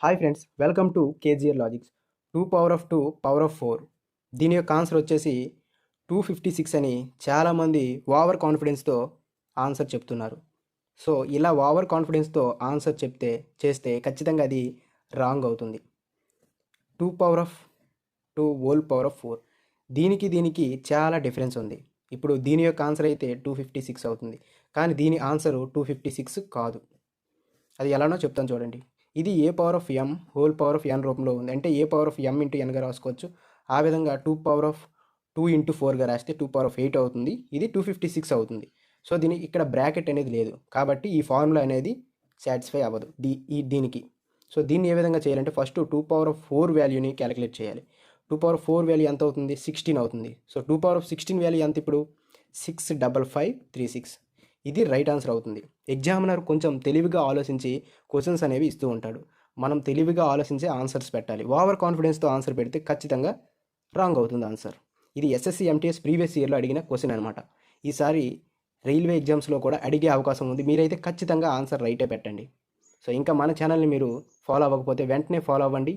Hi friends, welcome to KGR logics. 2 power of 4 దీని యొక్క answer వచ్చేసి 256 అని చాలామంది ఓవర్ కాన్ఫిడెన్స్తో ఆన్సర్ చెప్తున్నారు. సో ఇలా ఓవర్ కాన్ఫిడెన్స్తో ఆన్సర్ చేస్తే ఖచ్చితంగా అది రాంగ్ అవుతుంది. 2 పవర్ ఆఫ్ 4 దీనికి చాలా డిఫరెన్స్ ఉంది. ఇప్పుడు దీని యొక్క ఆన్సర్ అయితే 256 అవుతుంది, కానీ దీని ఆన్సరు 256 కాదు. అది ఎలానో చెప్తాను చూడండి. ఇది a power of m whole power of n రూపంలో ఉంది. అంటే a power of m into ఎన్గా రాసుకోవచ్చు. ఆ విధంగా 2 ఇంటూ 4గా రాస్తే 2 పవర్ ఆఫ్ 8 అవుతుంది. ఇది 256 అవుతుంది. సో ఇక్కడ బ్రాకెట్ అనేది లేదు, కాబట్టి ఈ ఫార్ములా అనేది సాటిస్ఫై అవ్వదు దీనికి. సో దీన్ని ఏ విధంగా చేయాలంటే ఫస్ట్ 2 పవర్ ఆఫ్ 4 వాల్యూని క్యాలిక్యులేట్ చేయాలి. 2 పవర్ ఆఫ్ 4 వాల్యూ ఎంత అవుతుంది? 16 అవుతుంది. సో 2 పవర్ ఆఫ్ 16 వాల్యూ ఎంత ఇప్పుడు? 65536. ఇది రైట్ ఆన్సర్ అవుతుంది. ఎగ్జామినర్ కొంచెం తెలివిగా ఆలోచించి క్వశ్చన్స్ అనేవి ఇస్తూ ఉంటాడు. మనం తెలివిగా ఆలోచించి ఆన్సర్స్ పెట్టాలి. ఓవర్ కాన్ఫిడెన్స్తో ఆన్సర్ పెడితే ఖచ్చితంగా రాంగ్ అవుతుంది ఆన్సర్. ఇది ఎస్ఎస్సి ఎంటీఎస్ ప్రీవియస్ ఇయర్లో అడిగిన క్వశ్చన్ అనమాట. ఈసారి రైల్వే ఎగ్జామ్స్లో కూడా అడిగే అవకాశం ఉంది. మీరైతే ఖచ్చితంగా ఆన్సర్ రైటే పెట్టండి. సో ఇంకా మన ఛానల్ని మీరు ఫాలో అవ్వకపోతే వెంటనే ఫాలో అవ్వండి.